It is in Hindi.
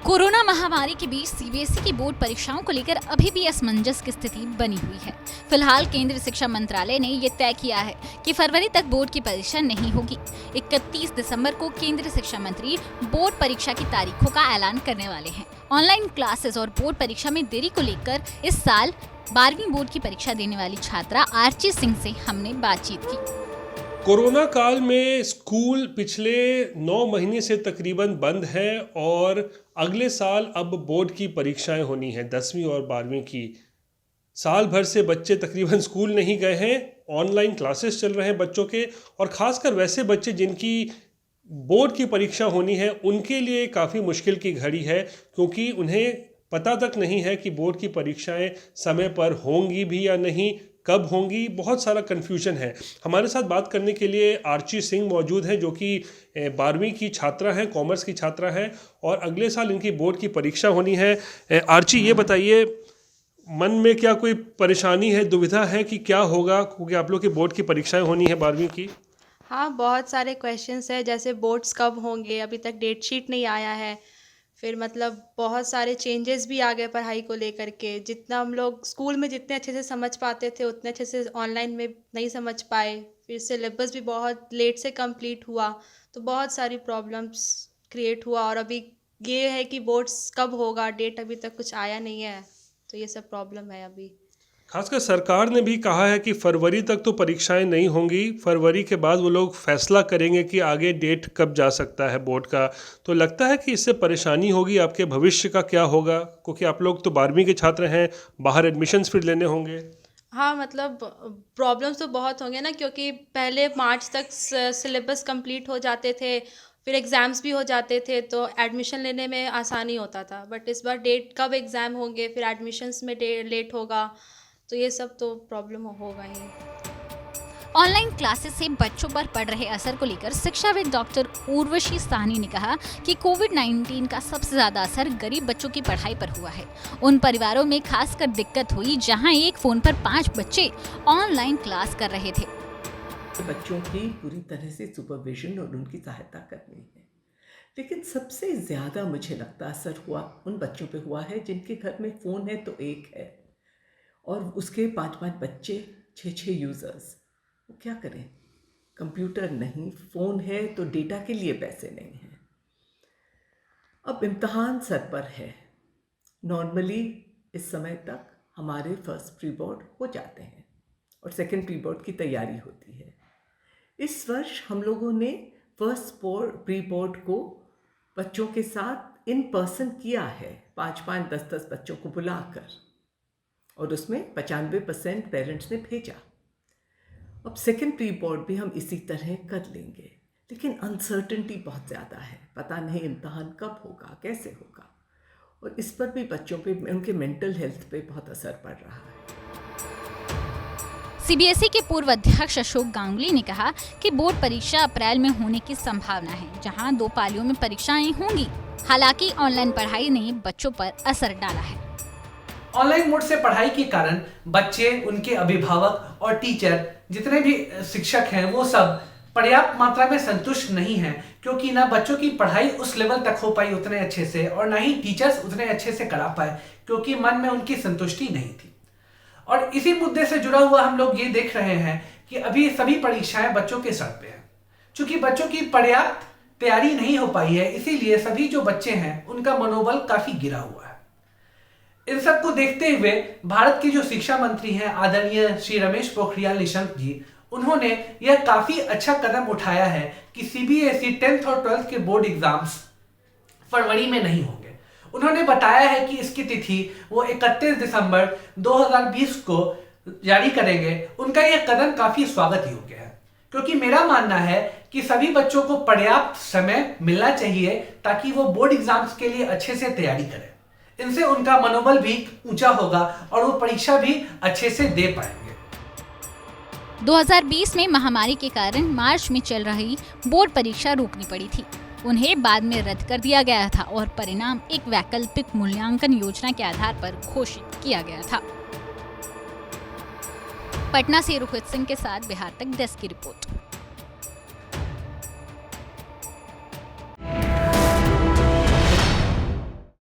कोरोना महामारी के बीच सीबीएसई की बोर्ड परीक्षाओं को लेकर अभी भी असमंजस की स्थिति बनी हुई है। फिलहाल केंद्रीय शिक्षा मंत्रालय ने ये तय किया है कि फरवरी तक बोर्ड की परीक्षा नहीं होगी। 31 दिसंबर को केंद्रीय शिक्षा मंत्री बोर्ड परीक्षा की तारीखों का ऐलान करने वाले हैं। ऑनलाइन क्लासेस और बोर्ड परीक्षा में देरी को लेकर इस साल 12वीं बोर्ड की परीक्षा देने वाली छात्रा आर्ची सिंह से हमने बातचीत की। कोरोना काल में स्कूल पिछले 9 महीने से तकरीबन बंद है और अगले साल अब बोर्ड की परीक्षाएं होनी हैं 10वीं और 12वीं की। साल भर से बच्चे तकरीबन स्कूल नहीं गए हैं, ऑनलाइन क्लासेस चल रहे हैं बच्चों के, और ख़ासकर वैसे बच्चे जिनकी बोर्ड की परीक्षा होनी है उनके लिए काफ़ी मुश्किल की घड़ी है, क्योंकि उन्हें पता तक नहीं है कि बोर्ड की परीक्षाएं समय पर होंगी भी या नहीं, कब होंगी। बहुत सारा कन्फ्यूजन है। हमारे साथ बात करने के लिए आर्ची सिंह मौजूद हैं, जो कि 12वीं की छात्रा हैं, कॉमर्स की छात्रा हैं, और अगले साल इनकी बोर्ड की परीक्षा होनी है। आर्ची, ये बताइए, मन में क्या कोई परेशानी है, दुविधा है कि क्या होगा, क्योंकि आप लोग की बोर्ड की परीक्षाएं होनी है 12वीं की? हाँ, बहुत सारे क्वेश्चंस है, जैसे बोर्ड्स कब होंगे, अभी तक डेट शीट नहीं आया है। फिर मतलब बहुत सारे चेंजेस भी आ गए पढ़ाई को लेकर के। जितना हम लोग स्कूल में जितने अच्छे से समझ पाते थे उतने अच्छे से ऑनलाइन में नहीं समझ पाए। फिर सिलेबस भी बहुत लेट से कंप्लीट हुआ, तो बहुत सारी प्रॉब्लम्स क्रिएट हुआ। और अभी ये है कि बोर्ड्स कब होगा, डेट अभी तक कुछ आया नहीं है, तो ये सब प्रॉब्लम है अभी। खासकर सरकार ने भी कहा है कि फरवरी तक तो परीक्षाएं नहीं होंगी, फरवरी के बाद वो लोग फैसला करेंगे कि आगे डेट कब जा सकता है बोर्ड का। तो लगता है कि इससे परेशानी होगी, आपके भविष्य का क्या होगा, क्योंकि आप लोग तो 12वीं के छात्र हैं, बाहर एडमिशन्स फिर लेने होंगे। हाँ, मतलब प्रॉब्लम्स तो बहुत होंगे ना, क्योंकि पहले मार्च तक सिलेबस कंप्लीट हो जाते थे, फिर एग्ज़ाम्स भी हो जाते थे, तो एडमिशन लेने में आसानी होता था। बट इस बार डेट कब एग्ज़ाम होंगे, फिर एडमिशन्स में लेट होगा, तो ये सब तो प्रॉब्लम होगा ही। ऑनलाइन क्लासेस से बच्चों पर पड़ रहे असर को लेकर शिक्षाविद डॉक्टर उर्वशी साहनी ने कहा कि कोविड-19 का सबसे ज्यादा असर गरीब बच्चों की पढ़ाई पर हुआ है। उन परिवारों में खासकर दिक्कत हुई जहां एक फोन पर 5 बच्चे ऑनलाइन क्लास कर रहे थे। बच्चों की पूरी तरह से सुपरविजन और उनकी सहायता करनी है, लेकिन सबसे ज़्यादा मुझे लगता असर हुआ उन बच्चों पे हुआ है जिनके घर में फ़ोन है तो एक है, और उसके 5-5 बच्चे, 6-6 यूज़र्स। वो क्या करें? कंप्यूटर नहीं, फ़ोन है तो डेटा के लिए पैसे नहीं हैं। अब इम्तहान सर पर है। नॉर्मली इस समय तक हमारे फर्स्ट प्री बोर्ड हो जाते हैं और सेकंड प्री बोर्ड की तैयारी होती है। इस वर्ष हम लोगों ने फर्स्ट प्री बोर्ड को बच्चों के साथ इन पर्सन किया है, 5-5, 10-10 बच्चों को बुलाकर, और उसमें 95% पेरेंट्स ने भेजा। अब सेकंड प्री बोर्ड भी हम इसी तरह कर लेंगे, लेकिन अनसर्टेनिटी बहुत ज़्यादा है। पता नहीं इम्तहान कब होगा, कैसे होगा, और इस पर भी बच्चों पे, उनके मेंटल हेल्थ पे बहुत असर पड़ रहा है। सीबीएसई के पूर्व अध्यक्ष अशोक गांगुली ने कहा कि बोर्ड परीक्षा अप्रैल में होने की संभावना है, जहां 2 पालियों में परीक्षाएं होंगी। हालांकि ऑनलाइन पढ़ाई ने बच्चों पर असर डाला है। ऑनलाइन मोड से पढ़ाई के कारण बच्चे, उनके अभिभावक और टीचर, जितने भी शिक्षक हैं, वो सब पर्याप्त मात्रा में संतुष्ट नहीं हैं, क्योंकि ना बच्चों की पढ़ाई उस लेवल तक हो पाई उतने अच्छे से, और ना ही टीचर्स उतने अच्छे से करा पाए, क्योंकि मन में उनकी संतुष्टि नहीं थी। और इसी मुद्दे से जुड़ा हुआ हम लोग ये देख रहे हैं कि अभी सभी परीक्षाएं बच्चों के सर पे हैं। चूंकि बच्चों की पर्याप्त तैयारी नहीं हो पाई है, इसीलिए सभी जो बच्चे हैं उनका मनोबल काफी गिरा हुआ है। इन सब को देखते हुए भारत के जो शिक्षा मंत्री हैं, आदरणीय श्री रमेश पोखरियाल निशंक जी, उन्होंने यह काफी अच्छा कदम उठाया है कि सीबीएसई 10th और 12th के बोर्ड एग्जाम्स फरवरी में नहीं होंगे। उन्होंने बताया है कि इसकी तिथि वो 31 दिसंबर 2020 को जारी करेंगे। उनका यह कदम काफी स्वागत योग्य है, क्योंकि मेरा मानना है कि सभी बच्चों को पर्याप्त समय मिलना चाहिए ताकि वो बोर्ड एग्जाम्स के लिए अच्छे से तैयारी करें। इनसे उनका मनोबल भी ऊंचा होगा और वो परीक्षा भी अच्छे से दे पाएंगे। 2020 में महामारी के कारण मार्च में चल रही बोर्ड परीक्षा रोकनी पड़ी थी। उन्हें बाद में रद्द कर दिया गया था और परिणाम एक वैकल्पिक मूल्यांकन योजना के आधार पर घोषित किया गया था। पटना से रोहित सिंह के साथ बिहार तक डेस्क की रिपोर्ट।